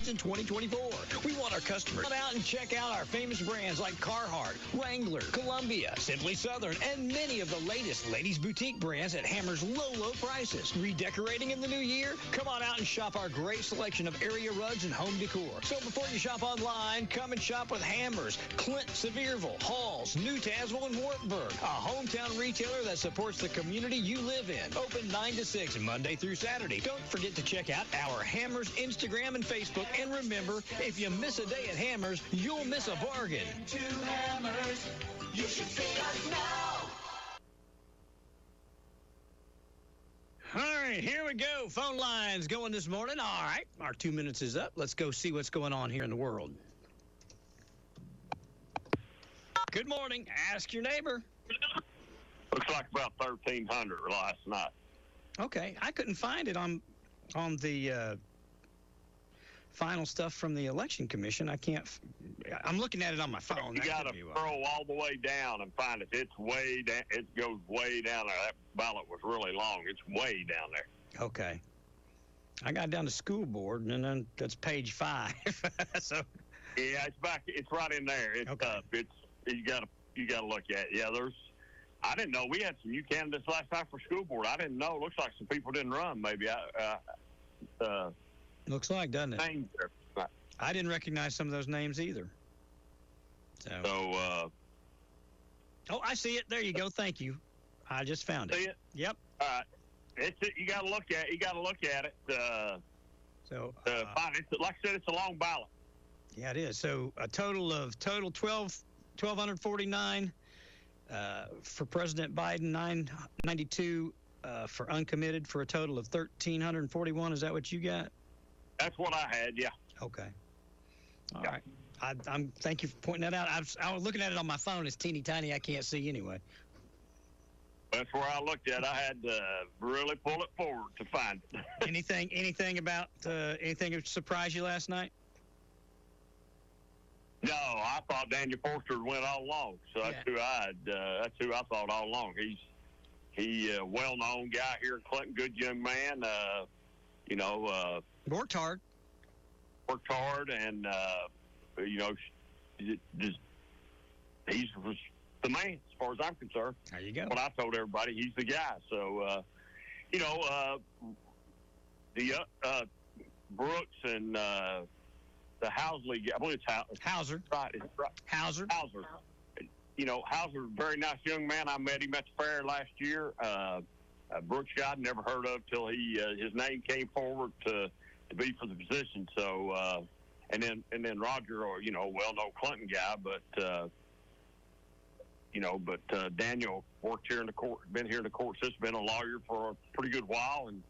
in 2024. We want our customers to come out and check out our famous brands like Carhartt, Wrangler, Columbia, Simply Southern, and many of the latest ladies' boutique brands at Hammer's low prices. Redecorating in the new year? Come on out and shop our great selection of area rugs and home decor. So before you shop online, come and shop with Hammer's, Clint, Sevierville, Halls, New Tazewell, and Wartburg, a hometown retailer that supports the community you live in. Open 9 to 6 Monday through Saturday. Don't forget to check out our Hammer's Instagram and Facebook. And remember, if you miss a day at Hammer's, you'll miss a bargain. To Hammer's, you should see us now. All right, here we go. Phone lines going this morning. All right, our 2 minutes is up. Let's go see what's going on here in the world. Good morning. Ask your neighbor. Looks like about 1,300 last night. Okay, I couldn't find it on the final stuff from the Election Commission. I'm looking at it on my phone. You got to scroll all the way down and find it. It's way down. It goes way down there. That ballot was really long. It's way down there. Okay. I got down to school board, and then that's page 5. So. Yeah, it's back. It's right in there. It's okay. You got to look at it. Yeah, I didn't know we had some new candidates last night for school board. I didn't know. Looks like some people didn't run. Maybe looks like, doesn't it? Names there. I didn't recognize some of those names either. So oh, I see it. There you go. Thank you. I just found it. See it? Yep. It's You got to look at it. You got to look at it. Find it. Like I said, it's a long ballot. Yeah, it is. So a total 1,249 for President Biden, 992 for uncommitted, for a total of 1,341. Is that what you got? That's what I had. Yeah. Okay. All right. I'm thank you for pointing that out. I was looking at it on my phone. It's teeny tiny. I can't see anyway. That's where I looked at. I had to really pull it forward to find it. anything about anything that surprised you last night? No, I thought Daniel Forster went all along. So that's who I thought all along. He's a well-known guy here in Clinton, good young man. Worked hard, and he's the man as far as I'm concerned. There you go. What I told everybody, he's the guy. So Brooks and the Housley, I believe it's Hauser. Right, it's right. Hauser. Hauser's a very nice young man. I met him at the fair last year. Brooks I'd never heard of till his name came forward to be for the position. So and then Roger, well-known Clinton guy, but Daniel worked here in the court, been here in the court system, been a lawyer for a pretty good while, and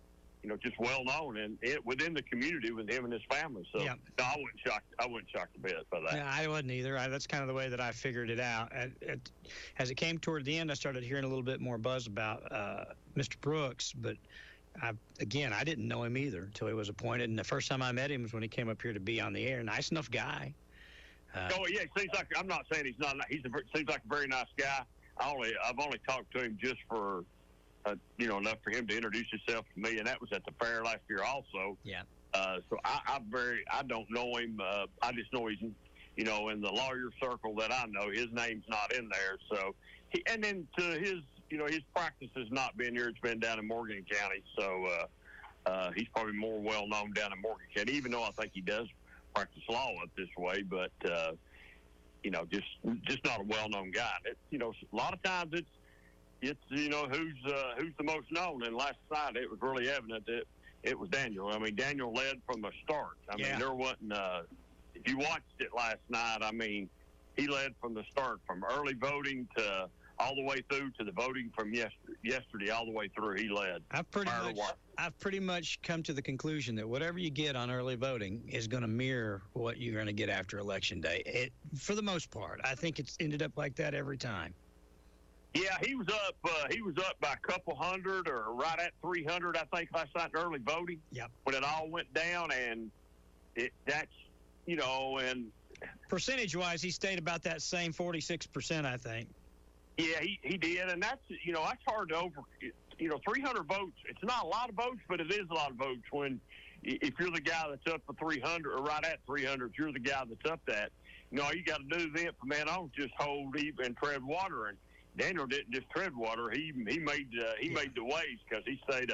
just well-known and within the community with him and his family. So no, I wasn't shocked a bit by that. Yeah, I wasn't either. That's kind of the way that I figured it out. As it came toward the end, I started hearing a little bit more buzz about Mr. Brooks, but I didn't know him either until he was appointed. And the first time I met him was when he came up here to be on the air. Nice enough guy. He seems like, I'm not saying he's not. Seems like a very nice guy. I've only talked to him just for enough for him to introduce himself to me, and that was at the fair last year also. Yeah. So I don't know him. I just know he's, in the lawyer circle that I know, his name's not in there. So and then to his practice has not been here. It's been down in Morgan County. So he's probably more well known down in Morgan County, even though I think he does practice law up this way. But just not a well known guy. A lot of times it's who's the most known, and last night it was really evident that it was Daniel. I mean, Daniel led from the start. I mean, there wasn't if you watched it last night, I mean, he led from the start, from early voting to all the way through to the voting from yesterday all the way through. He led. I've pretty much come to the conclusion that whatever you get on early voting is going to mirror what you're going to get after Election Day. For the most part, I think it's ended up like that every time. Yeah, he was up. He was up by a couple hundred, or right at 300, I think, last night in early voting. Yep. When it all went down, and and percentage-wise, he stayed about that same 46%, I think. Yeah, he did, and that's hard to 300 votes. It's not a lot of votes, but it is a lot of votes when if you're the guy that's up for 300 or right at 300, if you're the guy that's up that, all you got to do then from then on just hold even and tread water. And Daniel didn't just tread water; he made the waves because he stayed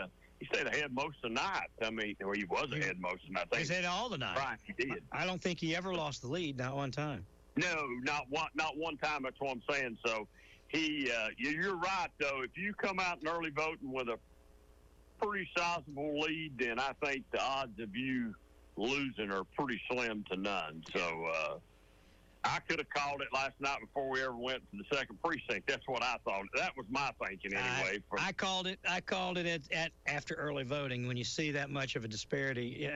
ahead most of the night. I mean, well, he was ahead most of the night. He stayed all the night. Right, he did. I don't think he ever lost the lead, not one time. No, not one time. That's what I'm saying. So you're right though. If you come out in early voting with a pretty sizable lead, then I think the odds of you losing are pretty slim to none. So I could have called it last night before we ever went to the second precinct. That's what I thought. That was my thinking anyway. I called it at after early voting when you see that much of a disparity,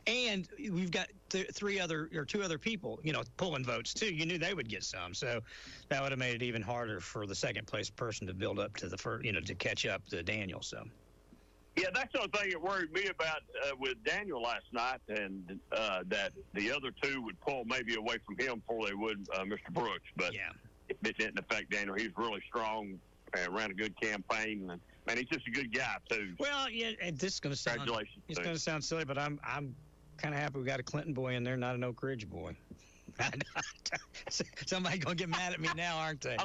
and we've got two other people, pulling votes too. You knew they would get some, so that would have made it even harder for the second place person to build up to the first, to catch up to Daniel. So. Yeah, that's the only thing that worried me about with Daniel last night, and that the other two would pull maybe away from him before they would Mr. Brooks. But it didn't affect Daniel. He's really strong and ran a good campaign. And, man, he's just a good guy, too. Well, yeah, and this is going to sound Congratulations. It's going to sound silly, but I'm kind of happy we got a Clinton boy in there, not an Oak Ridge boy. Somebody going to get mad at me now, aren't they?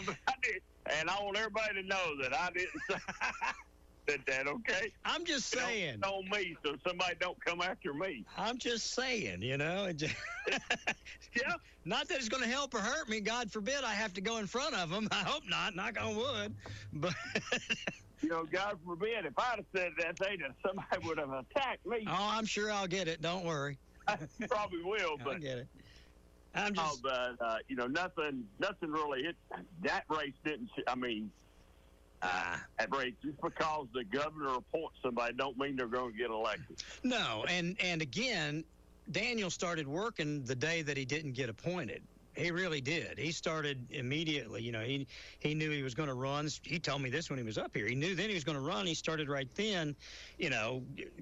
And I want everybody to know that I didn't say that, okay? I'm just saying. Don't on me, so somebody don't come after me. I'm just saying, Yeah. Not that it's going to help or hurt me. God forbid I have to go in front of them. I hope not. Knock on wood. But God forbid, if I'd have said that, somebody would have attacked me. Oh, I'm sure I'll get it. Don't worry. I probably will, but I'll get it. I'm just. Nothing really. That race didn't. I mean. At rate, just because the governor appoints somebody don't mean they're going to get elected. No, and again, Daniel started working the day that he didn't get appointed. He really did. He started immediately. He knew he was going to run. He told me this when he was up here. He knew then he was going to run. He started right then,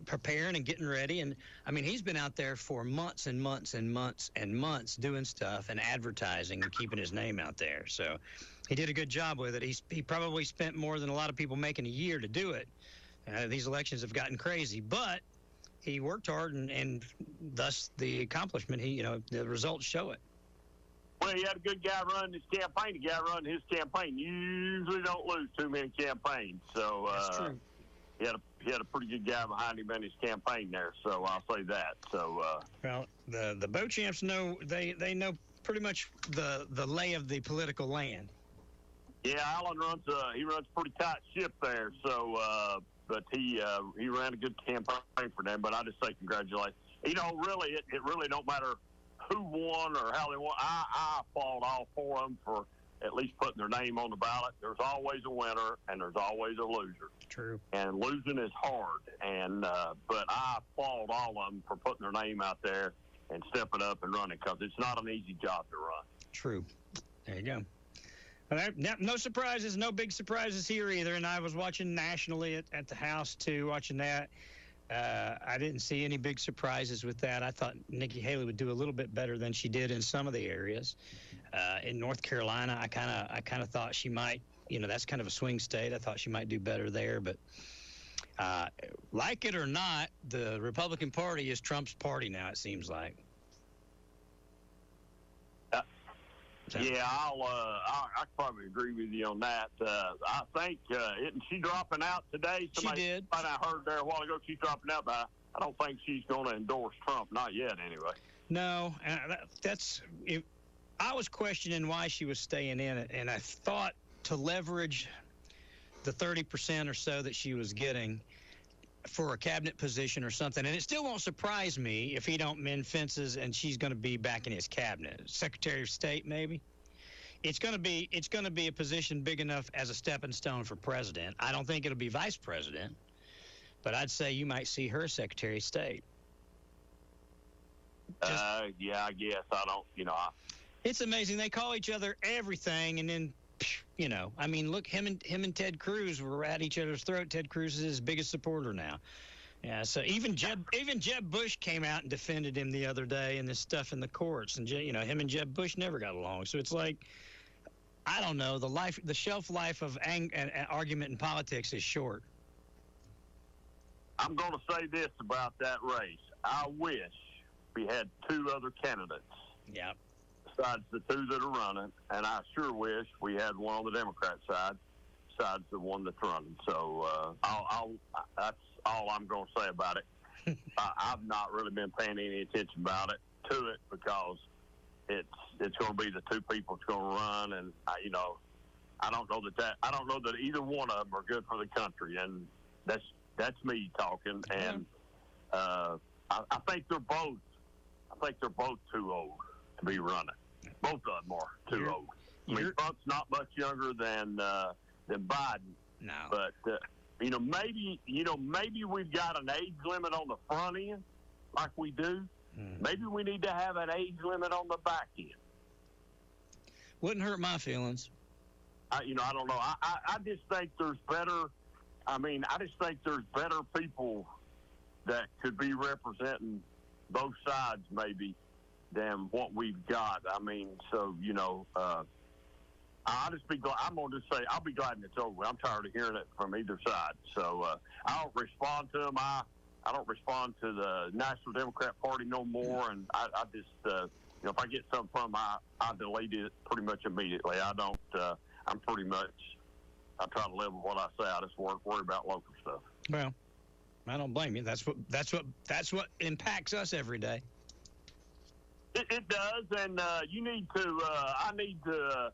preparing and getting ready. And, I mean, he's been out there for months and months and months and months doing stuff and advertising and keeping his name out there. So he did a good job with it. He probably spent more than a lot of people make in a year to do it. These elections have gotten crazy. But he worked hard, and thus the accomplishment, the results show it. Well, he had a good guy running his campaign. The guy running his campaign usually don't lose too many campaigns. So that's true. He had a pretty good guy behind him in his campaign there. So I'll say that. So well, the Beauchamps know they know pretty much the lay of the political land. Yeah, Alan runs a pretty tight ship there. So but he ran a good campaign for them. But I just say congratulations. Really, it really don't matter who won or how they won. I applaud all four of them for at least putting their name on the ballot. There's always a winner and there's always a loser. True. And losing is hard. And but I applaud all of them for putting their name out there and stepping up and running, because it's not an easy job to run. True. There you go. Well, no surprises, no big surprises here either. And I was watching nationally at the house too, watching that. I didn't see any big surprises with that. I thought Nikki Haley would do a little bit better than she did in some of the areas. In North Carolina, I kind of thought she might. That's kind of a swing state. I thought she might do better there. But like it or not, the Republican Party is Trump's party now. It seems like. Yeah, I probably agree with you on that. I think isn't she dropping out today? She did. I heard there a while ago she's dropping out, but I don't think she's going to endorse Trump. Not yet, anyway. No, I was questioning why she was staying in it, and I thought to leverage the 30% or so that she was getting for a cabinet position or something. And it still won't surprise me if he don't mend fences and she's going to be back in his cabinet. Secretary of State, maybe. It's going to be a position big enough as a stepping stone for president. I don't think it'll be vice president, but I'd say you might see her Secretary of State. Yeah, I guess. I don't, It's amazing. They call each other everything, and then, I mean, look, him and Ted Cruz were at each other's throat. Ted Cruz is his biggest supporter now. Yeah, so even Jeb Bush came out and defended him the other day in this stuff in the courts, and him and Jeb Bush never got along. So it's like, I don't know, the shelf life of an argument in politics is short. I'm going to say this about that race. I wish we had two other candidates. Yeah. Besides the two that are running, and I sure wish we had one on the Democrat side, besides the one that's running. So that's all I'm going to say about it. I've not really been paying any attention to it because it's going to be the two people that's going to run, and I don't know that either one of them are good for the country, and that's me talking. And I think they're both. I think they're both too old to be running. Both of them are too old. I mean, Trump's not much younger than Biden. No. But maybe we've got an age limit on the front end, like we do. Maybe we need to have an age limit on the back end. Wouldn't hurt my feelings. I don't know. I just think there's better. I mean, I just think there's better people that could be representing both sides, maybe, than what we've got. I mean, so I'll just be glad. I'm gonna just say I'll be glad when it's over. I'm tired of hearing it from either side. So I don't respond to them. I don't respond to the National Democrat Party no more. And I just if I get something from them, I delete it pretty much immediately. I don't. I'm pretty much. I try to live with what I say. I just worry about local stuff. Well, I don't blame you. That's what impacts us every day. It does, and you need to. I need to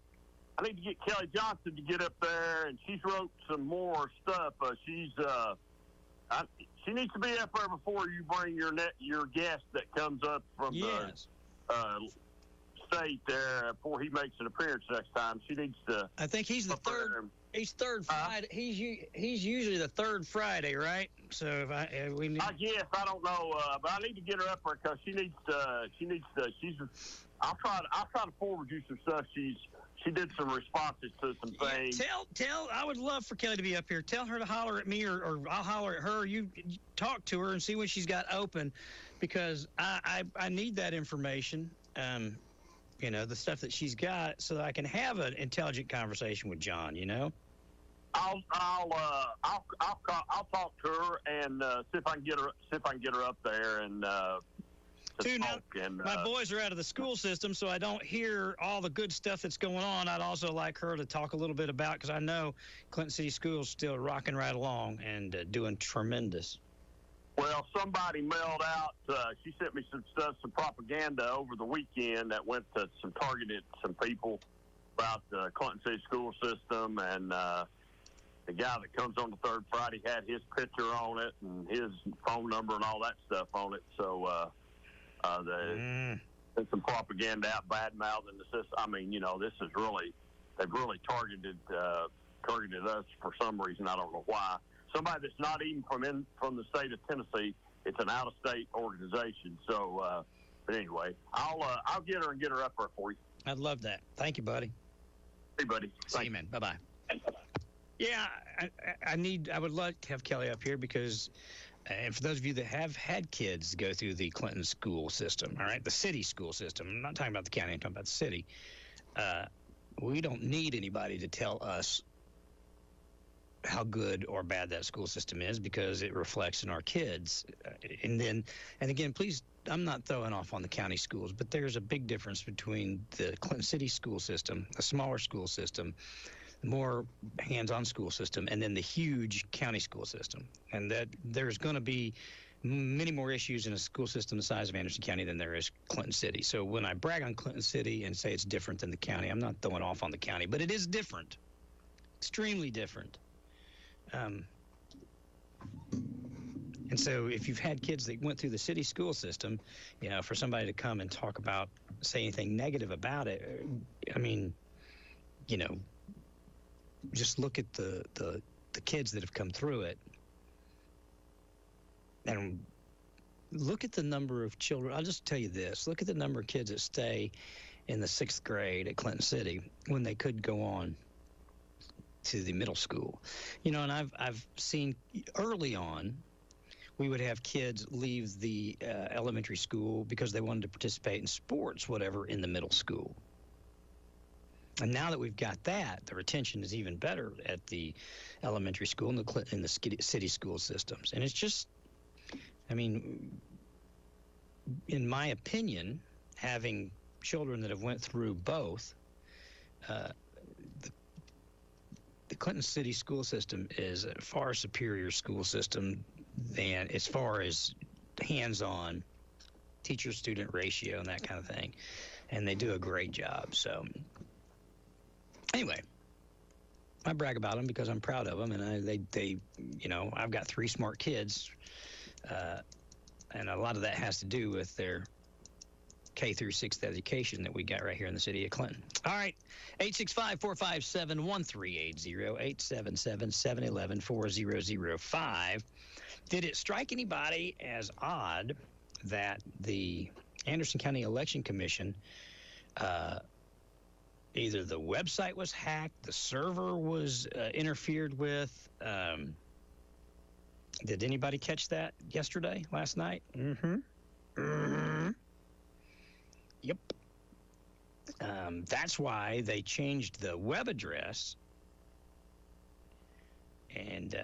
get Kelly Johnson to get up there, and she's wrote some more stuff. She needs to be up there before you bring your guest that comes up from the state there before he makes an appearance next time. She needs to. I think he's the third. He's third Friday. He's usually the third Friday, right? So we need. I guess I don't know, but I need to get her up there because she needs to. She's. I'll try to forward you some stuff. She did some responses to some things. Tell. I would love for Kelly to be up here. Tell her to holler at me, or I'll holler at her. You talk to her and see when she's got open, because I need that information. The stuff that she's got, so that I can have an intelligent conversation with John. I'll talk to her and see if I can get her up there and. My boys are out of the school system, so I don't hear all the good stuff that's going on. I'd also like her to talk a little bit about, because I know Clinton City Schools still rocking right along and doing tremendous. Well, somebody mailed out. She sent me some propaganda over the weekend that went to targeted some people about the Clinton City school system, and the guy that comes on the third Friday had his picture on it and his phone number and all that stuff on it. So there's some propaganda out, bad mouthing the system. I mean, this is they've really targeted us for some reason. I don't know why. Somebody that's not even from the state of Tennessee. It's an out-of-state organization. So, but anyway, I'll get her and get her up there for you. I'd love that. Thank you, buddy. Hey, buddy. See you, man. Bye-bye. Yeah, I would love to have Kelly up here because, and for those of you that have had kids go through the Clinton school system, all right, the city school system. I'm not talking about the county. I'm talking about the city. We don't need anybody to tell us how good or bad that school system is, because it reflects in our kids. And again, please, I'm not throwing off on the county schools, but there's a big difference between the Clinton City school system, a smaller school system, more hands-on school system, and then the huge county school system. And that there's going to be many more issues in a school system the size of Anderson County than there is Clinton City. So when I brag on Clinton City and say it's different than the county, I'm not throwing off on the county, but it is different, extremely different. And so if you've had kids that went through the city school system, for somebody to come and say anything negative about it, I mean, just look at the kids that have come through it and look at the number of children. I'll just tell you this. Look at the number of kids that stay in the 6th grade at Clinton City when they could go on to the middle school. And I've seen early on, we would have kids leave the elementary school because they wanted to participate in sports, whatever, in the middle school. And now that we've got that, the retention is even better at the elementary school and in the city school systems. And it's just, I mean, in my opinion, having children that have went through both, the Clinton City school system is a far superior school system than as far as hands-on teacher-student ratio and that kind of thing. And they do a great job. So anyway, I brag about them because I'm proud of them, and they I've got 3 smart kids, and a lot of that has to do with their K through 6th education that we got right here in the city of Clinton. All right, 865-457-1380, 877-711-4005. Did it strike anybody as odd that the Anderson County Election Commission, either the website was hacked, the server was interfered with? Did anybody catch that last night? Yep. That's why they changed the web address, and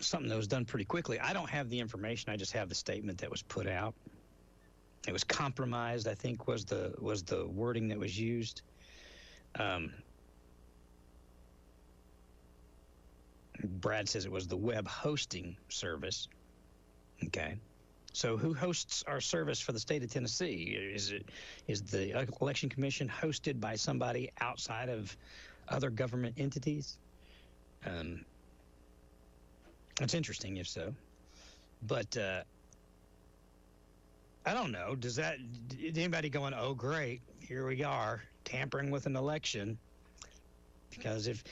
something that was done pretty quickly. I don't have the information. I just have the statement that was put out. It was compromised, I think, was the wording that was used. Brad says it was the web hosting service. Okay. So who hosts our service for the state of Tennessee? Is the Election Commission hosted by somebody outside of other government entities? That's interesting if so. But I don't know. Is anybody going, oh, great, here we are, tampering with an election? Because if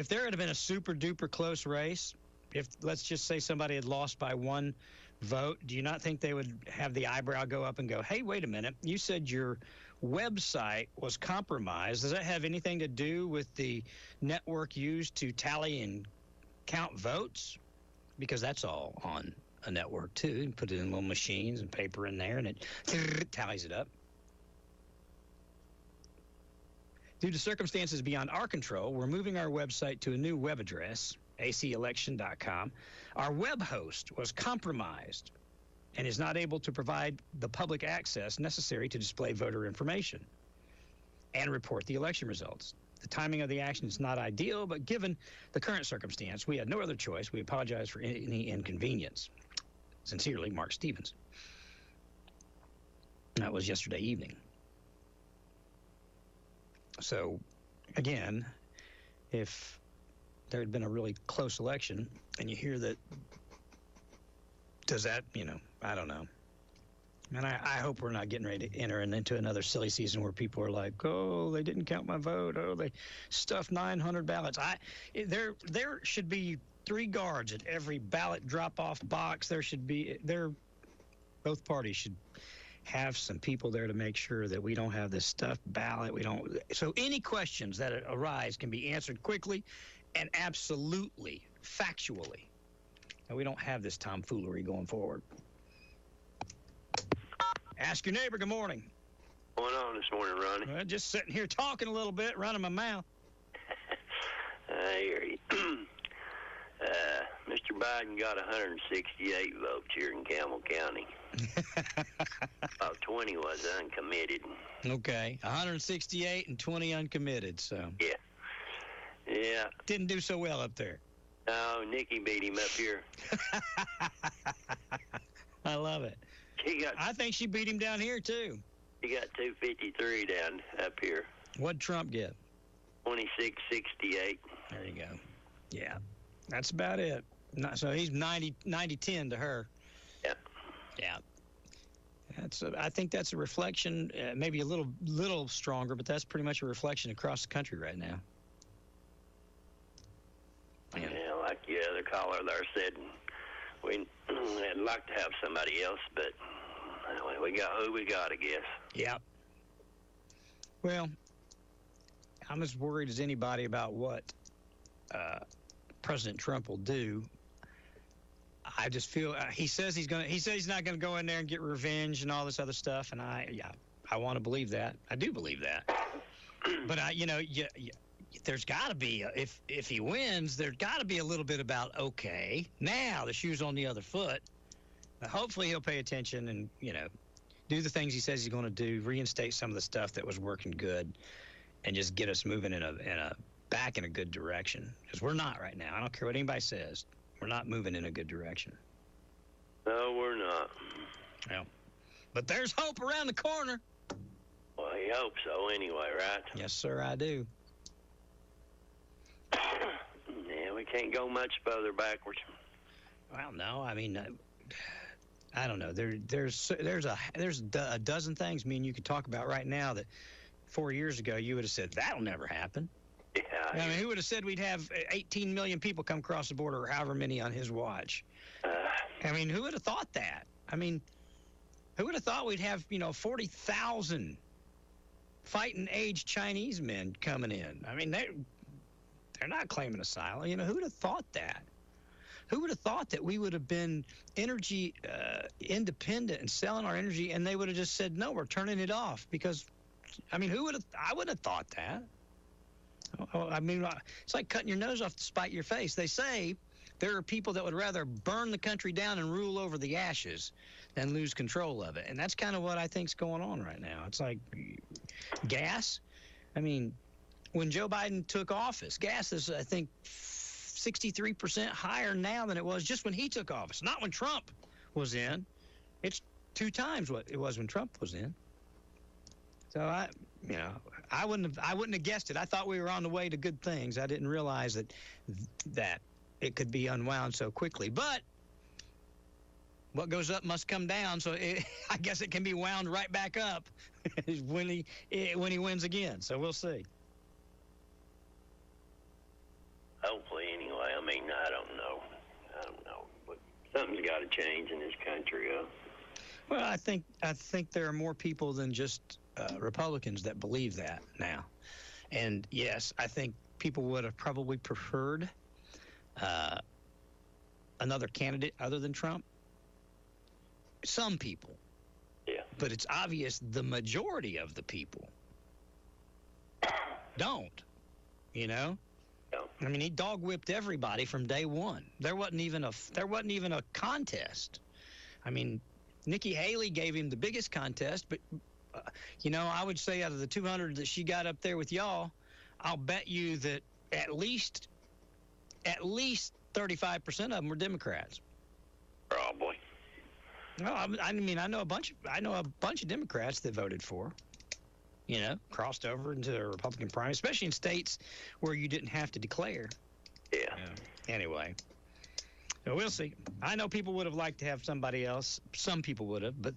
there had been a super duper close race, if let's just say somebody had lost by 1 vote, do you not think they would have the eyebrow go up and go, hey, wait a minute, you said your website was compromised. Does that have anything to do with the network used to tally and count votes? Because that's all on a network too. You put it in little machines and paper in there, and it tallies it up. Due to circumstances beyond our control, we're moving our website to a new web address, acelection.com. Our web host was compromised and is not able to provide the public access necessary to display voter information and report the election results. The timing of the action is not ideal, but given the current circumstance, we had no other choice. We apologize for any inconvenience. Sincerely, Mark Stevens. That was yesterday evening. So, again, if there had been a really close election and you hear that, does that, I don't know. And I hope we're not getting ready to enter into another silly season where people are like, oh, they didn't count my vote. Oh, they stuffed 900 ballots. There should be 3 guards at every ballot drop-off box. Both parties should have some people there to make sure that we don't have this stuffed ballot. So any questions that arise can be answered quickly and absolutely, factually. And we don't have this tomfoolery going forward. Ask your neighbor. Good morning. What's going on this morning, Ronnie? Well, just sitting here talking a little bit, running my mouth. I hear you. Mr. Biden got 168 votes here in Campbell County. About 20 was uncommitted. Okay, 168 and 20 uncommitted, so. Yeah. Didn't do so well up there. No, Nikki beat him up here. I love it. I think she beat him down here, too. He got 253 down up here. What'd Trump get? 2668. There you go. Yeah, that's about it. So he's 90-10 to her. Yeah. Yeah. I think that's a reflection, maybe a little stronger, but that's pretty much a reflection across the country right now. Yeah, like the other caller there said, we'd like to have somebody else, but we got who we got, I guess. Yeah. Well, I'm as worried as anybody about what President Trump will do. I just feel he says he's not going to go in there and get revenge and all this other stuff, and I want to believe that. I do believe that. But there's got to be if he wins, there's got to be a little bit about okay, now the shoe's on the other foot. Hopefully he'll pay attention and do the things he says he's going to do, reinstate some of the stuff that was working good, and just get us moving back in a good direction. Because we're not right now. I don't care what anybody says. We're not moving in a good direction. No, we're not. Well, but there's hope around the corner. Well, you hope so anyway, right? Yes, sir, I do. Yeah, we can't go much further backwards. Well, no, I mean, I don't know. There's a dozen things me and you could talk about right now that 4 years ago you would have said that'll never happen. Yeah. I mean, who would have said we'd have 18 million people come across the border, or however many on his watch? I mean, who would have thought that? I mean, who would have thought we'd have 40,000 fighting age Chinese men coming in? I mean, they're not claiming asylum. Who would have thought that? Who would have thought that we would have been energy independent and selling our energy, and they would have just said, no, we're turning it off? Because, I mean, I wouldn't have thought that. I mean, it's like cutting your nose off to spite your face. They say there are people that would rather burn the country down and rule over the ashes than lose control of it. And that's kind of what I think's going on right now. It's like gas. I mean, when Joe Biden took office, gas is, I think, 63% higher now than it was just when he took office, not when Trump was in. It's 2 times what it was when Trump was in. So I wouldn't have guessed it. I thought we were on the way to good things. I didn't realize that it could be unwound so quickly. But what goes up must come down. So I guess it can be wound right back up when he wins again. So we'll see. Hopefully, anyway. I mean, I don't know. But something's got to change in this country. Well, I think there are more people than just Republicans that believe that now. And yes, I think people would have probably preferred another candidate other than Trump. Some people. Yeah. But it's obvious the majority of the people don't. No. I mean, he dog whipped everybody from day one. There wasn't even a contest. I mean, Nikki Haley gave him the biggest contest, but I would say out of the 200 that she got up there with y'all, I'll bet you that at least 35% of them were Democrats. Probably. No, I mean, I know a bunch of Democrats that voted for. Crossed over into the Republican primary, especially in states where you didn't have to declare. Yeah. Anyway, so we'll see. I know people would have liked to have somebody else. Some people would have, but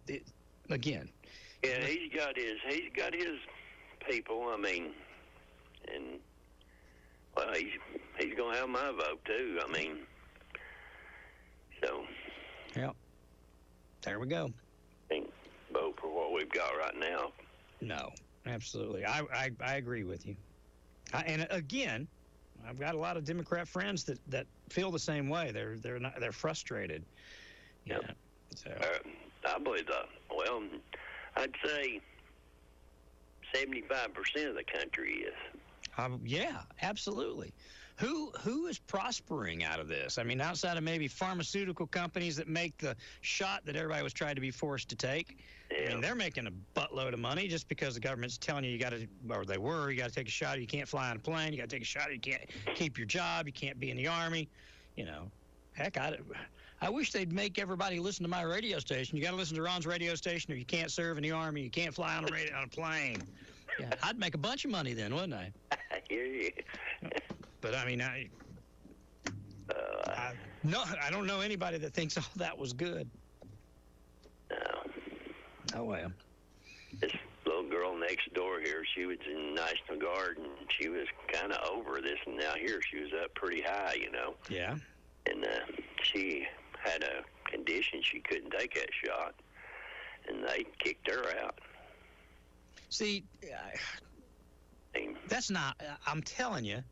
again. Yeah, he's got his people. I mean, and well, he's gonna have my vote too. I mean, so. Yeah. There we go. I think vote for what we've got right now. No. Absolutely. I agree with you. And again, I've got a lot of Democrat friends that feel the same way. They're frustrated. Yeah. So. I believe that. Well, I'd say 75% of the country is. Yeah, absolutely. Who is prospering out of this? I mean, outside of maybe pharmaceutical companies that make the shot that everybody was trying to be forced to take. Yeah. I mean, they're making a buttload of money just because the government's telling you got to take a shot. You can't fly on a plane. You got to take a shot. You can't keep your job. You can't be in the Army. Heck, I wish they'd make everybody listen to my radio station. You got to listen to Ron's radio station, or you can't serve in the Army. You can't fly on a plane. Yeah, I'd make a bunch of money then, wouldn't I? I hear you. But I mean, I don't know anybody that thinks all that was good. No. Oh well. This little girl next door here, she was in National Guard, and she was kind of over this, and now here she was up pretty high, Yeah. And she had a condition she couldn't take that shot, and they kicked her out. See, that's not. I'm telling you,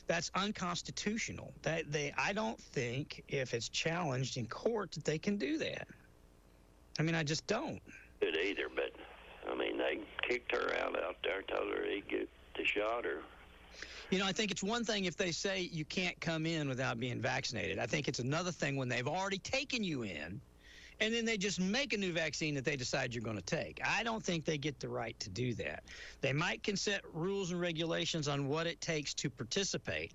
that's unconstitutional. I don't think if it's challenged in court that they can do that. I mean, I just don't. Good either, but I mean, they kicked her out there, told her to get the shot, or? You know, I think it's one thing if they say you can't come in without being vaccinated. I think it's another thing when they've already taken you in, and then they just make a new vaccine that they decide you're going to take. I don't think they get the right to do that. They might can set rules and regulations on what it takes to participate,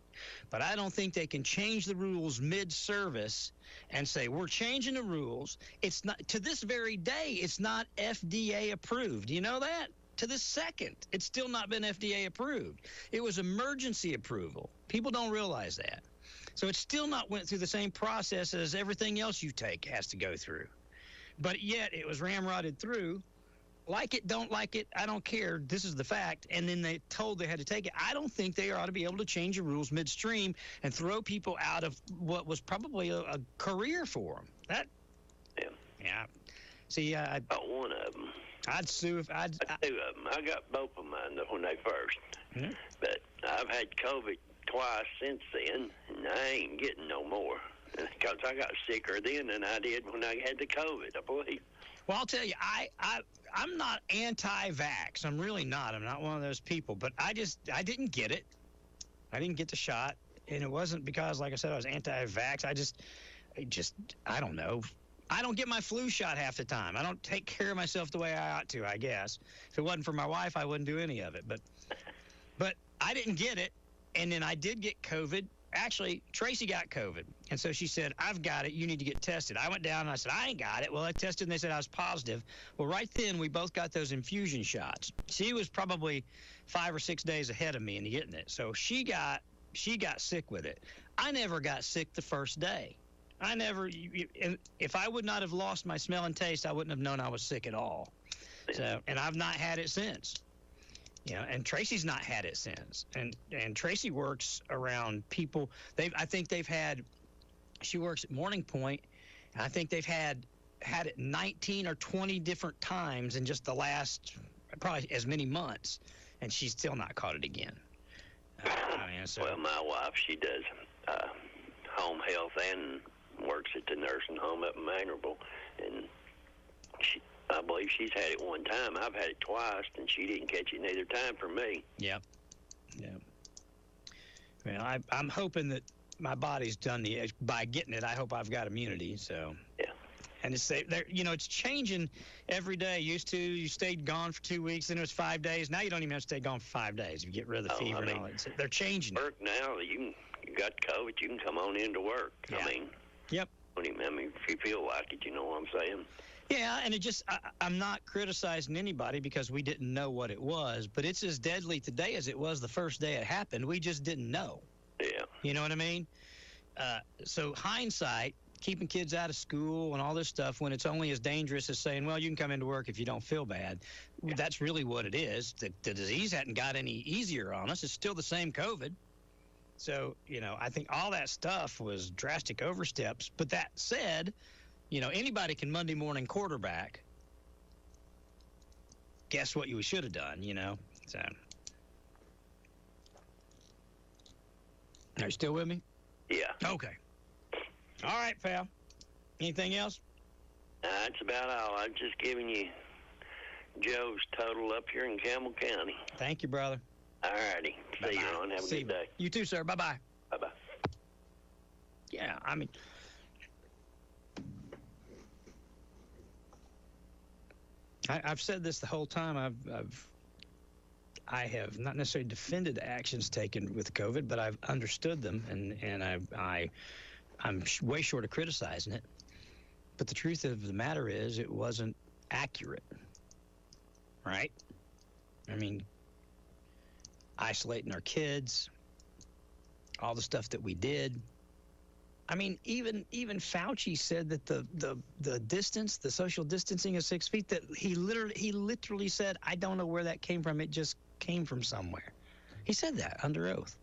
but I don't think they can change the rules mid-service and say, we're changing the rules. It's not, to this very day, it's not FDA approved. Do you know that? To this second, it's still not been FDA approved. It was emergency approval. People don't realize that. So it still not went through the same process as everything else you take has to go through. But yet it was ramrodded through. Like it, don't like it, I don't care. This is the fact. And then they told they had to take it. I don't think they ought to be able to change the rules midstream and throw people out of what was probably a career for them. That, yeah. See, one of them. I'd sue if I'd. Two of them. I got both of mine when they first. Mm-hmm. But I've had COVID twice since then, and I ain't getting no more. Because I got sicker then than I did when I had the COVID, I believe. Well, I'll tell you, I'm not anti-vax. I'm really not. I'm not one of those people. But I didn't get it. I didn't get the shot. And it wasn't because, like I said, I was anti-vax. I don't know. I don't get my flu shot half the time. I don't take care of myself the way I ought to, I guess. If it wasn't for my wife, I wouldn't do any of it. But I didn't get it, and then I did get COVID. Actually, Tracy got COVID, and so she said, I've got it. You need to get tested. I went down, and I said, I ain't got it. Well, I tested, and they said I was positive. Well, right then, we both got those infusion shots. She was probably 5 or 6 days ahead of me in getting it, so she got sick with it. I never got sick the first day. If I would not have lost my smell and taste, I wouldn't have known I was sick at all. So, and I've not had it since. You know, and Tracy's not had it since. And Tracy works around people. I think they've had. She works at Morning Point, and I think they've had it 19 or 20 different times in just the last probably as many months, and she's still not caught it again. Well, my wife, she does home health and works at the nursing home up in Manorville, and I believe she's had it one time. I've had it twice, and she didn't catch it neither time for me. Yeah. Well, I'm hoping that my body's done by getting it. I hope I've got immunity. So. Yeah. And it's changing every day. You stayed gone for 2 weeks, then it was 5 days. Now you don't even have to stay gone for 5 days. You get rid of the fever and all that. They're changing. Work now. You got COVID, you can come on into work. Yeah. Yep. If you feel like it, you know what I'm saying? Yeah, and I'm not criticizing anybody because we didn't know what it was, but it's as deadly today as it was the first day it happened. We just didn't know. Yeah. You know what I mean? So hindsight, keeping kids out of school and all this stuff when it's only as dangerous as saying, well, you can come into work if you don't feel bad. Yeah. That's really what it is. The disease hadn't got any easier on us. It's still the same COVID. So, I think all that stuff was drastic oversteps. But that said, anybody can Monday morning quarterback. Guess what you should have done, So, are you still with me? Yeah. Okay. All right, pal. Anything else? That's about all. I'm just giving you Joe's total up here in Campbell County. Thank you, brother. All righty. See you, Ron. Have a good day. You too, sir. Bye-bye. Bye-bye. Yeah, I've said this the whole time. I have not necessarily defended actions taken with COVID, but I've understood them, and I'm way short of criticizing it. But the truth of the matter is it wasn't accurate, right? Isolating our kids, all the stuff that we did. Even Fauci said that the distance, the social distancing of 6 feet, that he literally said, I don't know where that came from. It just came from somewhere. He said that under oath.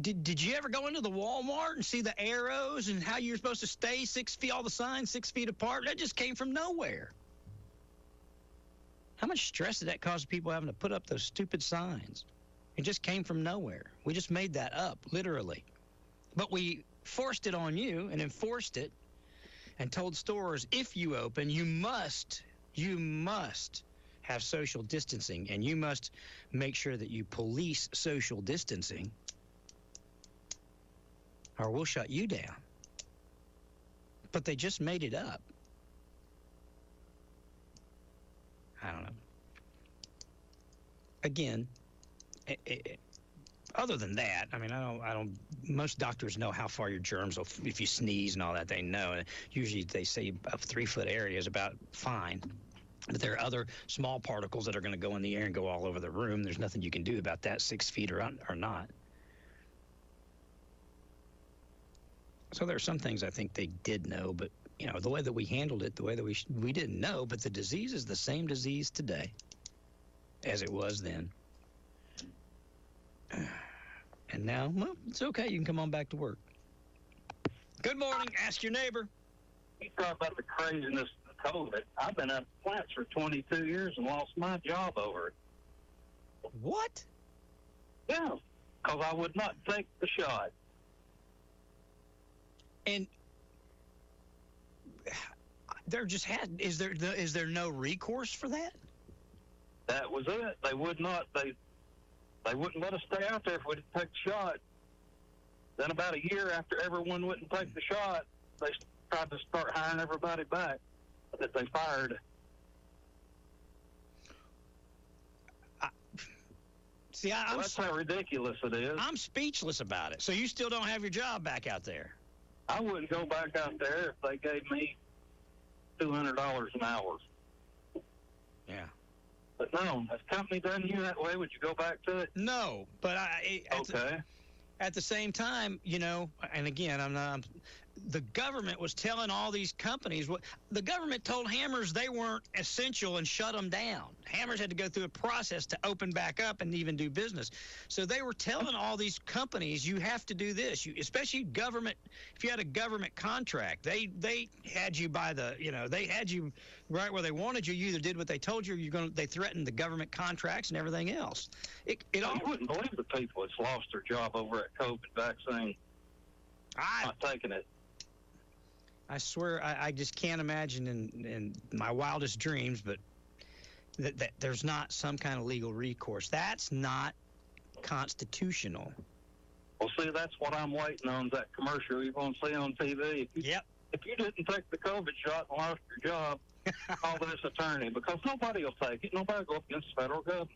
Did you ever go into the Walmart and see the arrows and how you're supposed to stay 6 feet, all the signs 6 feet apart? That just came from nowhere. How much stress did that cause people having to put up those stupid signs? It just came from nowhere. We just made that up, literally. But we forced it on you and enforced it and told stores, if you open, you must have social distancing, and you must make sure that you police social distancing, or we'll shut you down. But they just made it up. I don't know. Again, other than that, I mean, I don't. Most doctors know how far your germs will. If you sneeze and all that, they know. And usually, they say a 3-foot area is about fine. But there are other small particles that are going to go in the air and go all over the room. There's nothing you can do about that, 6 feet or not. So there are some things I think they did know, but the way that we handled it, the way that we didn't know. But the disease is the same disease today as it was then. And now, well, it's okay. You can come on back to work. Good morning. Ask your neighbor. You talk about the craziness of COVID. I've been at plants for 22 years and lost my job over it. What? Yeah, because I would not take the shot. And is there no recourse for that? That was it. They would not. They wouldn't let us stay out there if we didn't take the shot. Then about a year after everyone wouldn't take the shot, they tried to start hiring everybody back that they fired. That's how ridiculous it is. I'm speechless about it. So you still don't have your job back out there? I wouldn't go back out there if they gave me $200 an hour. Yeah. But no, if a company done you that way, would you go back to it? No, but okay. At the same time, and again, the government was telling all these companies the government told Hammers they weren't essential and shut them down. Hammers had to go through a process to open back up and even do business. So they were telling all these companies, you have to do this. Especially government, if you had a government contract, they had you by they had you right where they wanted you. You either did what they told you, or they threatened the government contracts and everything else. You wouldn't believe the people that's lost their job over at COVID vaccine. Not taking it. I swear, I just can't imagine in my wildest dreams, but that there's not some kind of legal recourse. That's not constitutional. Well, see, that's what I'm waiting on, that commercial you're going to see on TV. If you didn't take the COVID shot and lost your job, call this attorney, because nobody will take it. Nobody will go up against the federal government.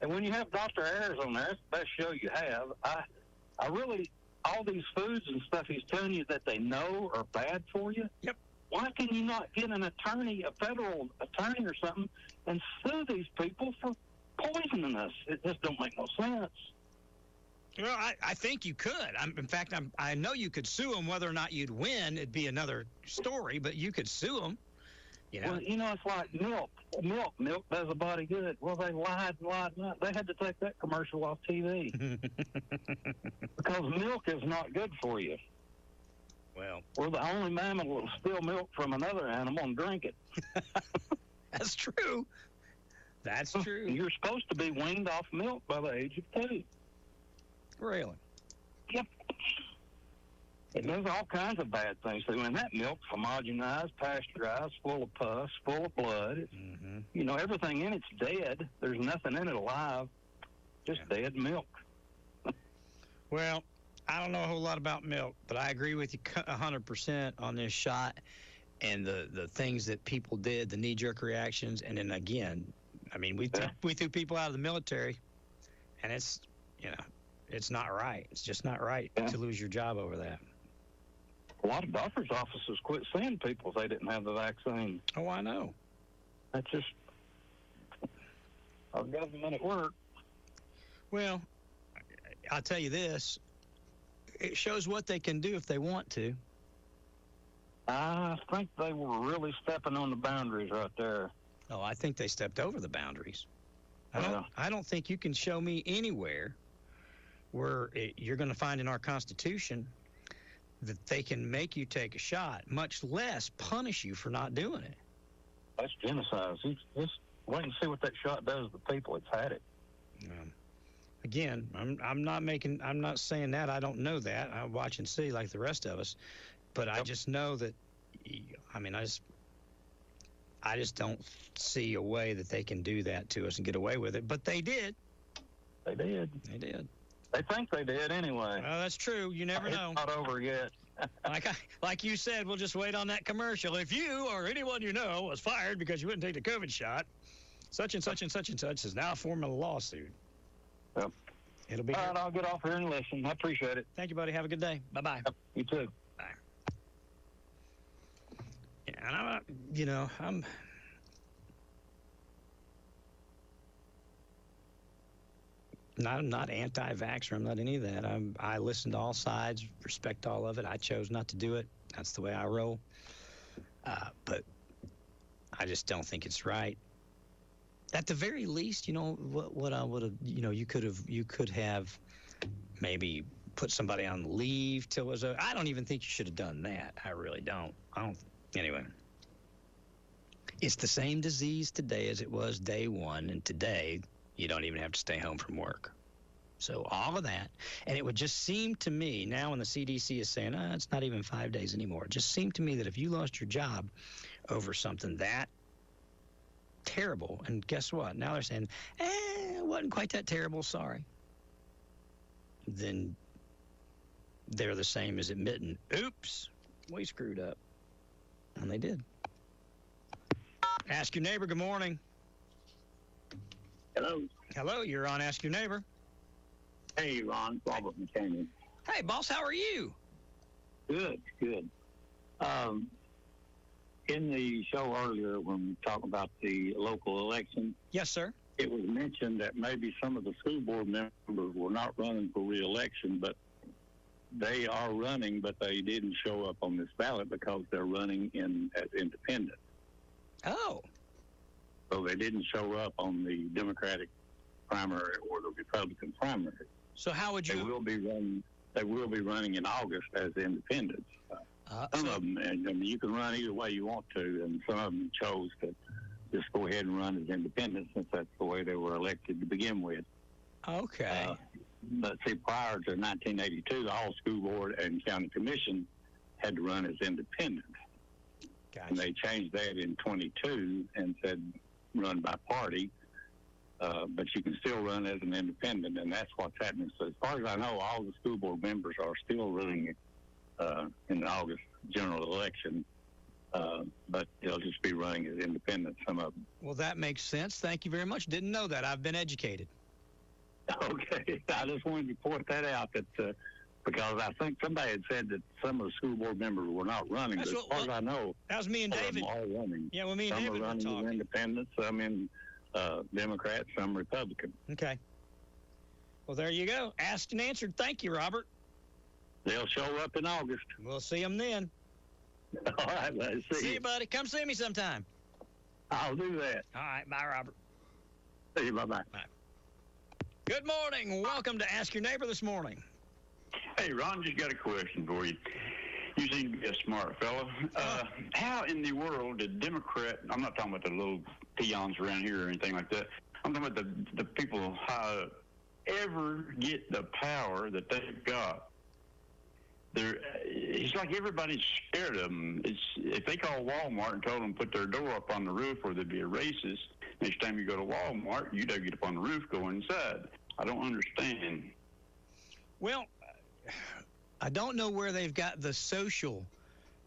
And when you have Dr. Ayers on there, it's the best show you have. I really... all these foods and stuff he's telling you that they know are bad for you. Yep. Why can you not get an attorney, a federal attorney or something, and sue these people for poisoning us? It just don't make no sense. Well, I think you could. I know you could sue them. Whether or not you'd win, it'd be another story, but you could sue them. Well, it's like milk. Milk does the body good. Well, they lied and lied and lied. They had to take that commercial off TV. Because milk is not good for you. Well, we're the only mammal that will steal milk from another animal and drink it. That's true. That's true. You're supposed to be weaned off milk by the age of 2. Really? Yep. It does all kinds of bad things. So when that milk's homogenized, pasteurized, full of pus, full of blood, everything in it's dead. There's nothing in it alive, just dead milk. Well, I don't know a whole lot about milk, but I agree with you 100% on this shot and the things that people did, the knee-jerk reactions, and then again, I mean, we threw people out of the military, and it's not right. It's just not right to lose your job over that. A lot of doctors' offices quit seeing people if they didn't have the vaccine. Oh, I know. That's just our government at work. Well, I'll tell you this. It shows what they can do if they want to. I think they were really stepping on the boundaries right there. Oh, I think they stepped over the boundaries. I don't think you can show me anywhere where you're going to find in our Constitution that they can make you take a shot, much less punish you for not doing it. That's genocide. Just wait and see what that shot does to the people that's had it. Again, I'm not saying that. I don't know that. I watch and see like the rest of us, but I just know that. I I just don't see a way that they can do that to us and get away with it. But they did. They did. They did. They think they did anyway. Well, that's true. You never know. It's not over yet. like you said, we'll just wait on that commercial. If you or anyone you know was fired because you wouldn't take the COVID shot, such and such and such and such is now forming a lawsuit. Yep. It'll be. All right, I'll get off here and listen. I appreciate it. Thank you, buddy. Have a good day. Bye-bye. Yep, you too. Bye. Yeah, and I'm not anti-vaxxer. I'm not any of that. I listen to all sides, respect all of it. I chose not to do it. That's the way I roll. But I just don't think it's right. At the very least, what I would have, you could have maybe put somebody on leave till it was I don't even think you should have done that. I really don't. Anyway. It's the same disease today as it was day one, and today you don't even have to stay home from work. So all of that, and it would just seem to me, now when the CDC is saying, it's not even 5 days anymore, it just seemed to me that if you lost your job over something that terrible, and guess what? Now they're saying, it wasn't quite that terrible, sorry. Then they're the same as admitting, oops, we screwed up. And they did. Ask Your Neighbor, good morning. Hello. Hello, you're on Ask Your Neighbor. Hey, Ron. Robert McCann. Hey, boss, how are you? Good. In the show earlier, when we talked about the local election, yes, sir, it was mentioned that maybe some of the school board members were not running for re-election, but they are running, but they didn't show up on this ballot because they're running as independent. Oh. So they didn't show up on the Democratic primary or the Republican primary. So how would you? They will be running in August as independents. Some of them, and you can run either way you want to, and some of them chose to just go ahead and run as independents since that's the way they were elected to begin with. Okay. But see, prior to 1982, all school board and county commission had to run as independents. Gotcha. And they changed that in 22 and said run by party, but you can still run as an independent, and that's what's happening. So as far as I know, all the school board members are still running in the August general election, but they'll just be running as independents, some of them. Well, that makes sense. Thank you very much. Didn't know that. I've been educated. Okay. I just wanted to point that out, that because I think somebody had said that some of the school board members were not running, but as far as I know, that was me and David. All running. Yeah, well, me and David were talking. Some are running as independents, some in Democrat, some Republican. Okay. Well, there you go. Asked and answered. Thank you, Robert. They'll show up in August. We'll see them then. All right, let's see you, buddy. Come see me sometime. I'll do that. All right. Bye, Robert. See you. Bye-bye. Bye. Good morning. Welcome to Ask Your Neighbor this morning. Hey, Ron, just got a question for you. You seem to be a smart fellow. How in the world did Democrat, I'm not talking about the little peons around here or anything like that, I'm talking about the people how ever get the power that they've got? It's like everybody's scared of them. If they call Walmart and told them to put their door up on the roof or they'd be a racist, next time you go to Walmart, you don't get up on the roof, go inside. I don't understand. Well, I don't know where they've got the social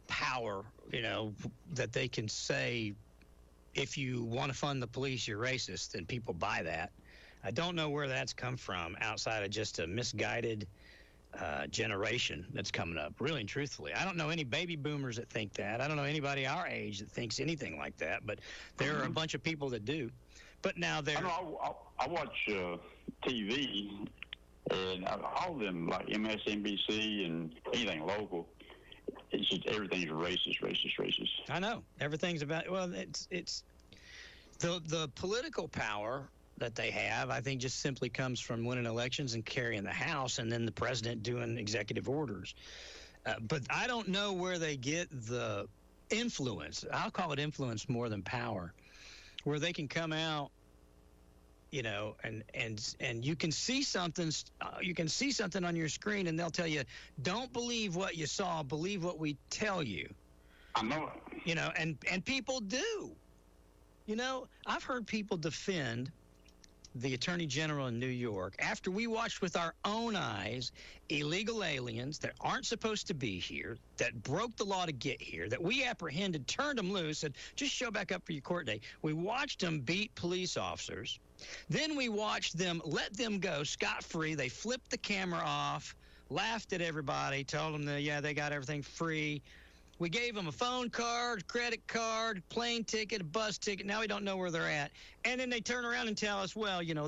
power, that they can say, if you want to fund the police, you're racist, and people buy that. I don't know where that's come from outside of just a misguided generation that's coming up, really and truthfully. I don't know any baby boomers that think that. I don't know anybody our age that thinks anything like that, but there are a bunch of people that do. But now they're... I watch TV, and all of them, like MSNBC and anything local, it's just everything's racist. I know. Everything's about... Well, it's the political power that they have, I think, just simply comes from winning elections and carrying the House, and then the president doing executive orders. But I don't know where they get the influence. I'll call it influence more than power, where they can come out, and you can see something. You can see something on your screen, and they'll tell you, "Don't believe what you saw. Believe what we tell you." I know it. And people do. You know, I've heard people defend the Attorney General in New York after we watched with our own eyes illegal aliens that aren't supposed to be here, that broke the law to get here, that we apprehended, turned them loose, said, just show back up for your court date. We watched them beat police officers. Then we watched them let them go scot-free. They flipped the camera off, laughed at everybody, told them that, yeah, they got everything free. We gave them a phone card, credit card, plane ticket, a bus ticket. Now we don't know where they're at. And then they turn around and tell us, well, you know,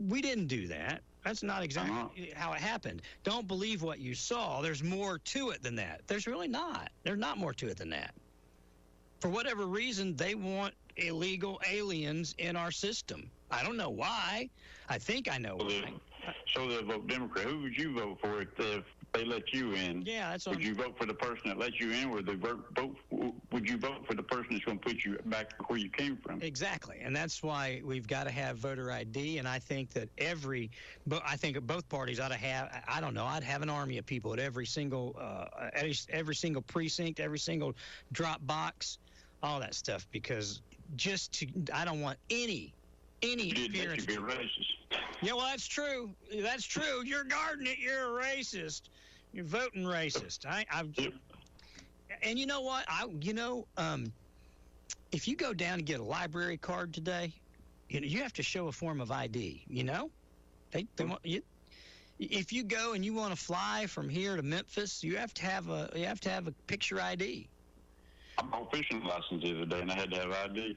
we didn't do that. That's not exactly how it happened. Don't believe what you saw. There's more to it than that. There's really not. There's not more to it than that. For whatever reason, they want illegal aliens in our system. I don't know why. I think I know why. So they'll vote Democrat. Who would you vote for if they let you in? Yeah, that's what. Would you vote for the person that let you in, or would you vote for the person that's going to put you back where you came from? Exactly, and that's why we've got to have voter ID. And I think that both parties ought to have. I don't know. I'd have an army of people at every single precinct, every single drop box, all that stuff. Because I don't want any interference. You be racist. Yeah, well, that's true. That's true. You're guarding it. You're a racist. You're voting racist. And you know what? If you go down and get a library card today, you have to show a form of ID. You know, they want you. If you go and you want to fly from here to Memphis, you have to have a picture ID. I bought a fishing license the other day, and I had to have ID.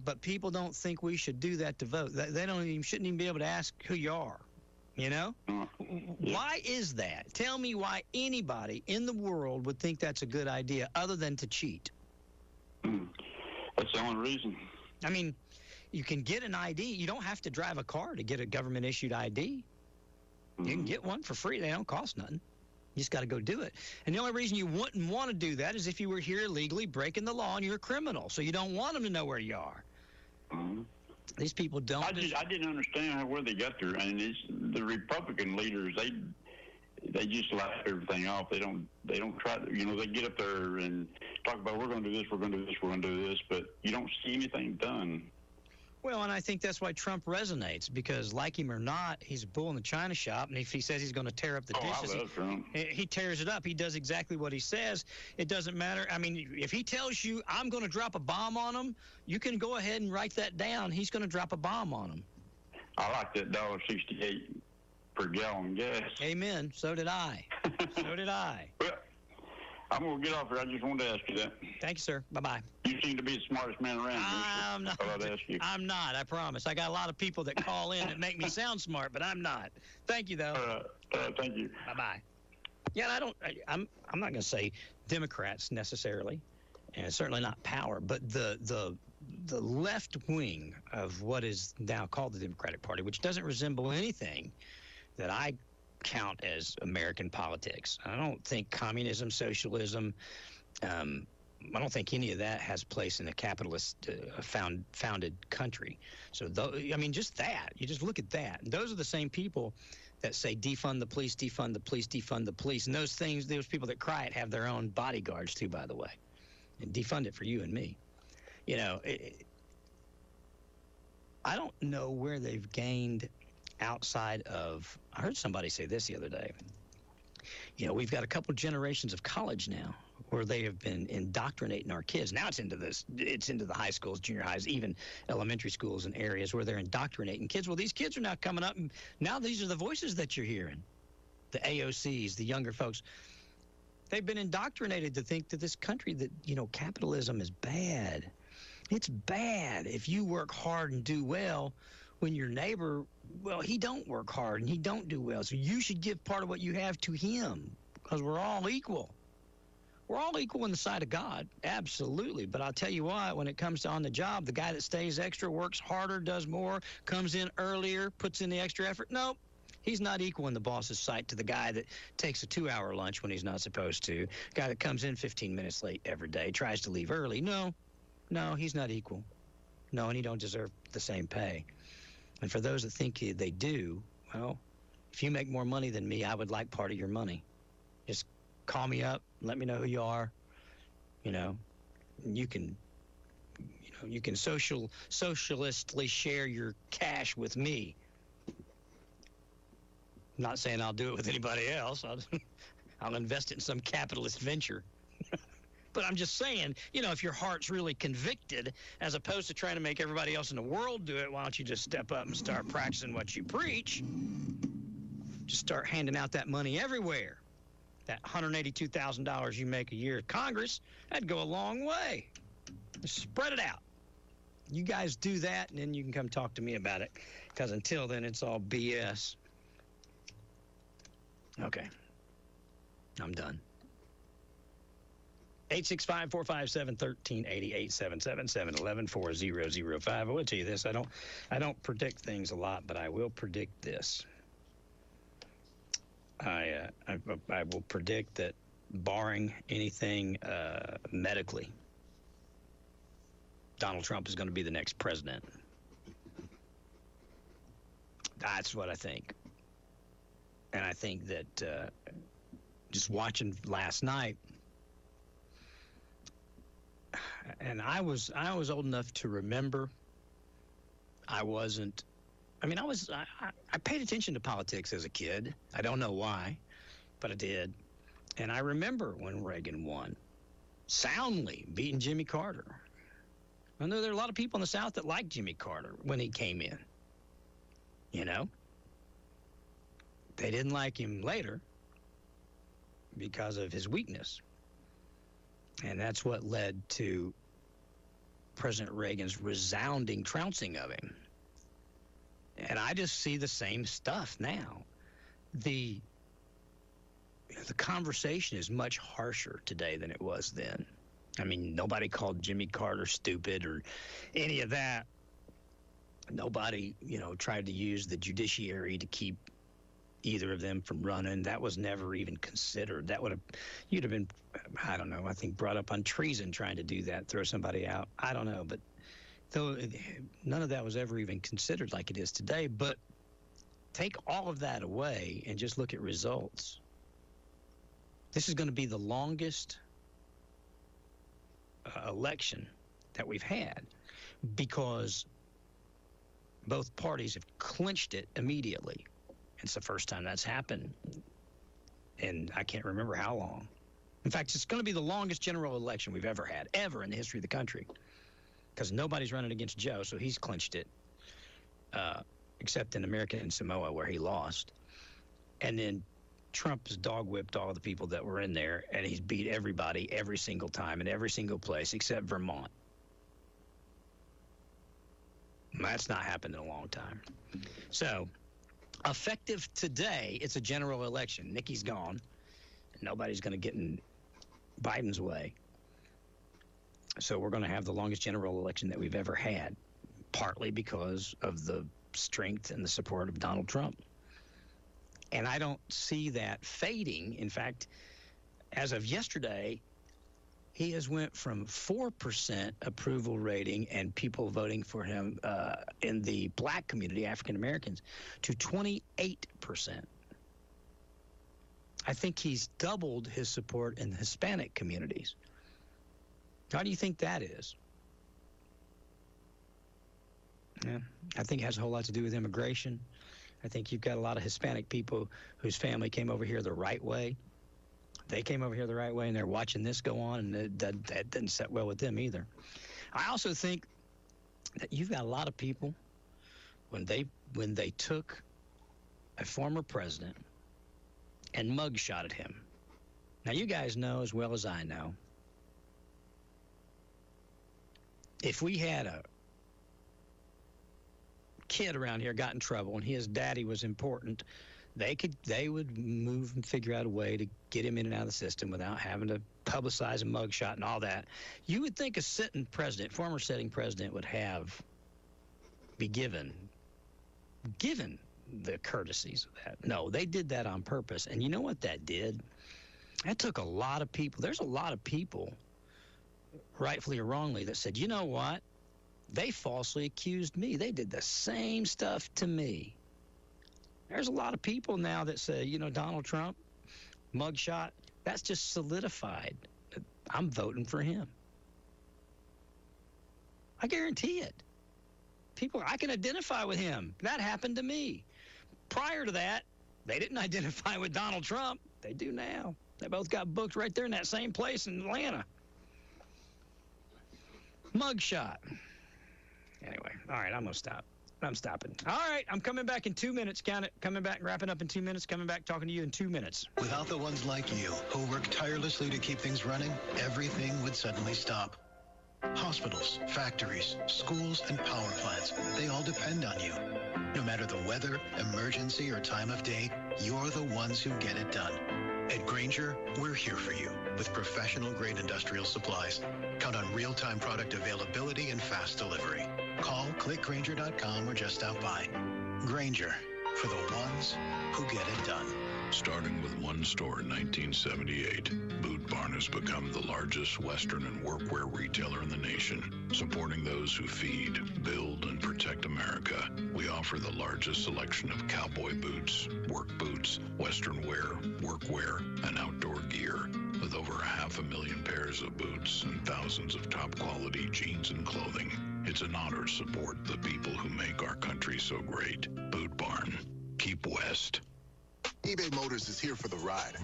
But people don't think we should do that to vote. They shouldn't even be able to ask who you are. You know? Yeah. Why is that? Tell me why anybody in the world would think that's a good idea other than to cheat. That's the only reason. I mean, you can get an ID. You don't have to drive a car to get a government-issued ID. You can get one for free. They don't cost nothing. You just got to go do it. And the only reason you wouldn't want to do that is if you were here illegally breaking the law and you're a criminal. So you don't want them to know where you are. These people don't. I didn't understand where they got there. And the Republican leaders, they just laugh everything off. They don't try to, they get up there and talk about, we're going to do this, we're going to do this, we're going to do this, but you don't see anything done. Well, and I think that's why Trump resonates, because like him or not, he's a bull in the china shop, and if he says he's going to tear up the dishes, he tears it up. He does exactly what he says. It doesn't matter. I mean, if he tells you, I'm going to drop a bomb on him, you can go ahead and write that down. He's going to drop a bomb on him. I like that $1.68 per gallon gas. Amen. So did I. So did I. Well, I'm going to get off here. I just wanted to ask you that. Thank you, sir. Bye-bye. You seem to be the smartest man around. I'm not. I'm not, I promise. I got a lot of people that call in that make me sound smart, but I'm not. Thank you, though. Thank you. Bye-bye. Yeah, I'm not going to say Democrats necessarily, and certainly not power, but the left wing of what is now called the Democratic Party, which doesn't resemble anything that I count as American politics. I don't think communism, socialism, I don't think any of that has a place in a capitalist founded country. So, just that. You just look at that. And those are the same people that say defund the police, defund the police, defund the police. And those people that cry it have their own bodyguards too, by the way. And defund it for you and me. I don't know where they've gained outside of, I heard somebody say this the other day. We've got a couple generations of college now where they have been indoctrinating our kids. Now it's into the high schools, junior highs, even elementary schools and areas where they're indoctrinating kids. Well, these kids are now coming up, and now these are the voices that you're hearing. The AOCs, the younger folks. They've been indoctrinated to think that this country, that, capitalism is bad. It's bad if you work hard and do well when your neighbor, well, he don't work hard and he don't do well. So you should give part of what you have to him because we're all equal. We're all equal in the sight of God, absolutely. But I'll tell you what, when it comes to on the job, the guy that stays extra, works harder, does more, comes in earlier, puts in the extra effort, nope. He's not equal in the boss's sight to the guy that takes a 2-hour lunch when he's not supposed to, guy that comes in 15 minutes late every day, tries to leave early. No, he's not equal. No, and he don't deserve the same pay. And for those that think they do, well, if you make more money than me, I would like part of your money. Just call me up, let me know who you are. You can, You can socialistly share your cash with me. I'm not saying I'll do it with anybody else. I'll invest it in some capitalist venture. But I'm just saying, if your heart's really convicted, as opposed to trying to make everybody else in the world do it, why don't you just step up and start practicing what you preach? Just start handing out that money everywhere. That $182,000 you make a year at Congress, that'd go a long way. Just spread it out. You guys do that, and then you can come talk to me about it. Because until then, it's all BS. Okay. I'm done. 865-457-1380, 877-711-4005. I will tell you this. I don't predict things a lot, but I will predict this. I will predict that, barring anything medically, Donald Trump is going to be the next president. That's what I think. And I think that just watching last night, and I was old enough to remember. I paid attention to politics as a kid. I don't know why, but I did. And I remember when Reagan won, soundly beating Jimmy Carter. I know there are a lot of people in the South that liked Jimmy Carter when he came in. They didn't like him later because of his weakness. And that's what led to President Reagan's resounding trouncing of him. And I just see the same stuff now. The conversation is much harsher today than it was then. I mean, nobody called Jimmy Carter stupid or any of that. Nobody, tried to use the judiciary to keep either of them from running. That was never even considered. You'd have been, I don't know, I think brought up on treason trying to do that, throw somebody out. I don't know, but though none of that was ever even considered like it is today. But take all of that away and just look at results. This is going to be the longest election that we've had because both parties have clinched it immediately. It's the first time that's happened, and I can't remember how long. In fact, it's going to be the longest general election we've ever had, ever in the history of the country, because nobody's running against Joe, so he's clinched it, except in American Samoa where he lost. And then Trump has dog-whipped all the people that were in there, and he's beat everybody every single time in every single place except Vermont. That's not happened in a long time. So, effective today, it's a general election. Nikki's gone. Nobody's going to get in Biden's way. So we're going to have the longest general election that we've ever had, partly because of the strength and the support of Donald Trump. And I don't see that fading. In fact, as of yesterday, he has went from 4% approval rating and people voting for him in the black community, African Americans, to 28%. I think he's doubled his support in the Hispanic communities. How do you think that is? Yeah, I think it has a whole lot to do with immigration. I think you've got a lot of Hispanic people whose family came over here the right way. They came over here the right way, and they're watching this go on, and that didn't set well with them either. I also think that you've got a lot of people, when they took a former president and mugshotted him. Now, you guys know as well as I know, if we had a kid around here got in trouble and his daddy was important, they would move and figure out a way to get him in and out of the system without having to publicize a mugshot and all that. You would think a former sitting president would be given the courtesies of that. No, they did that on purpose. And you know what that did? That took a lot of people. There's a lot of people, rightfully or wrongly, that said, you know what? They falsely accused me. They did the same stuff to me. There's a lot of people now that say, Donald Trump, mugshot, that's just solidified. I'm voting for him. I guarantee it. People, I can identify with him. That happened to me. Prior to that, they didn't identify with Donald Trump. They do now. They both got booked right there in that same place in Atlanta. Mugshot. Anyway, all right, I'm going to stop. I'm stopping. All right, I'm coming back in 2 minutes. Count it. Coming back, wrapping up in 2 minutes. Coming back, talking to you in 2 minutes. Without the ones like you who work tirelessly to keep things running, everything would suddenly stop. Hospitals, factories, schools, and power plants, they all depend on you. No matter the weather, emergency, or time of day, you're the ones who get it done. At Grainger, we're here for you with professional-grade industrial supplies. Count on real-time product availability and fast delivery. Call, click Grainger.com, or just stop by. Grainger, for the ones who get it done. Starting with one store in 1978, Boot Barn has become the largest Western and workwear retailer in the nation. Supporting those who feed, build, and protect America, we offer the largest selection of cowboy boots, work boots, Western wear, workwear, and outdoor gear. With over 500,000 pairs of boots and thousands of top-quality jeans and clothing, it's an honor to support the people who make our country so great. Boot Barn. Keep West. eBay Motors is here for the ride.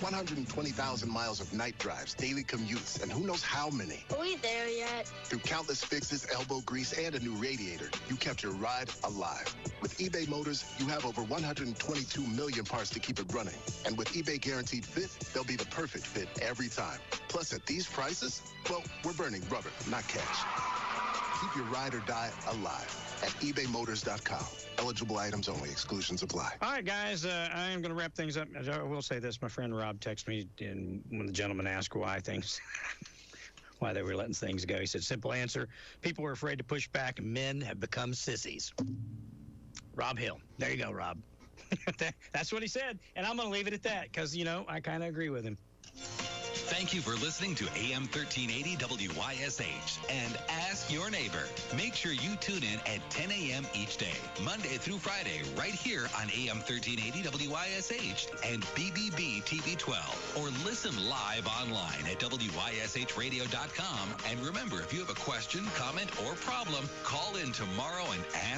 120,000 miles of night drives, daily commutes, and who knows how many. Are we there yet? Through countless fixes, elbow grease, and a new radiator, you kept your ride alive. With eBay Motors, you have over 122 million parts to keep it running. And with eBay Guaranteed Fit, they'll be the perfect fit every time. Plus, at these prices, well, we're burning rubber, not cash. Keep your ride or die alive at ebaymotors.com. Eligible items only. Exclusions apply. All right, guys, I am going to wrap things up. I will say this. My friend Rob texted me when the gentleman asked why they were letting things go. He said, simple answer, people were afraid to push back, and men have become sissies. Rob Hill. There you go, Rob. That's what he said, and I'm going to leave it at that because, I kind of agree with him. Thank you for listening to AM 1380 WYSH and Ask Your Neighbor. Make sure you tune in at 10 a.m. each day, Monday through Friday, right here on AM 1380 WYSH and BBB TV 12. Or listen live online at WYSHradio.com. And remember, if you have a question, comment, or problem, call in tomorrow and ask